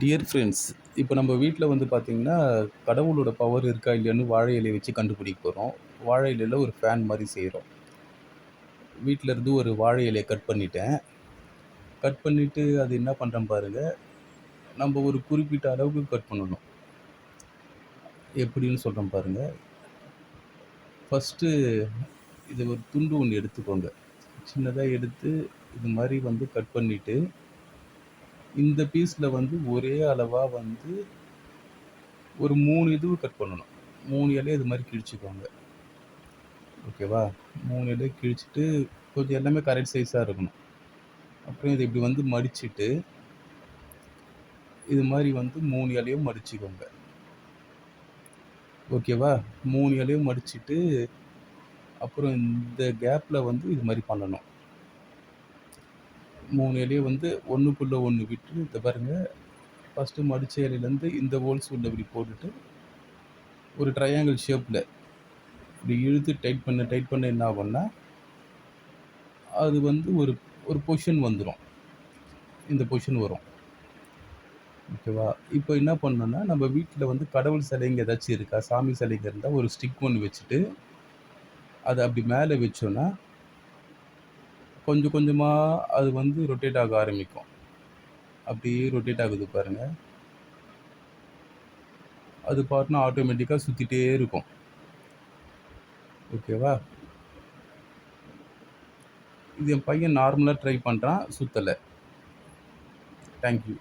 Dear friends, இப்போ நம்ம வீட்ல வந்து பார்த்தீங்கன்னா, கடவுளோட பவர் இருக்கா இல்லையான்னு வாழை இலைய வச்சு கண்டுபிடிக்க போறோம். வாழை இலையில ஒரு ஃபேன் மாரி செய்றோம். வீட்ல இருந்து ஒரு வாழை இலைய கட் பண்ணிட்டேன். கட் பண்ணிட்டு அது என்ன பண்றேன் பாருங்க, நம்ம ஒரு குறிப்பிட்ட அளவுக்கு கட் பண்ணணும். எப்படின்னு சொல்றேன் பாருங்க. ஃபர்ஸ்ட்டு இது ஒரு துண்டு ஒண்ணு எடுத்துக்கோங்க. சின்னதா எடுத்து இது மாரி வந்து கட் பண்ணிட்டு, இந்த பீஸ்ல வந்து ஒரே அளவா வந்து ஒரு 3 இதுவு கட் பண்ணணும். 3 இலைய இது மாரி கிழிச்சுக்கோங்க. ஓகேவா? 3 இலைய கிழிச்சிட்டு கொஞ்சம் எல்லாமே கரெக்ட் சைஸா இருக்கணும். அப்புறம் இத இப்படி வந்து மடிச்சுட்டு, இது மாரி வந்து 3 இலையும் மடிச்சுக்கோங்க. ஓகேவா? 3 இலையும் மடிச்சுட்டு, அப்புறம் இந்த கேப்ல வந்து இது மாரி பண்ணணும். 3 இலைய வந்து ஒண்ணுக்குள்ள ஒண்ணு விட்டு இத பாருங்க, ஃபர்ஸ்ட்டு மடிச்ச இலையிலேருந்து இந்த ஹோல்ஸ் உள்ள இப்படி போட்டுட்டு, ஒரு ட்ரையாங்கிள் ஷேப்ல இப்படி இழுத்து டைட் பண்ண என்ன ஆகும்னா, அது வந்து ஒரு ஒரு பொசிஷன் வந்துரும். இந்த பொசிஷன் வரும். ஓகேவா? இப்போ என்ன பண்ணணும்னா, நம்ம வீட்ல வந்து கடவுள் சிலைங்க ஏதாச்சும் இருக்கா? சாமி சிலைங்க இருந்தா ஒரு ஸ்டிக் ஒண்ணு வச்சுட்டு, அத அப்படி மேல வச்சோம்னா, கொஞ்சம் கொஞ்சமா அது வந்து ரொட்டேட் ஆக ஆரம்பிக்கும். அப்படியே ரொட்டேட் ஆகுது பாருங்க. அது பாட்டுன்னு ஆட்டோமேட்டிக்கா சுத்திட்டே இருக்கும். ஓகேவா? இது என் பையன் நார்மலா ட்ரை பண்றான். சுத்தல. Thank you.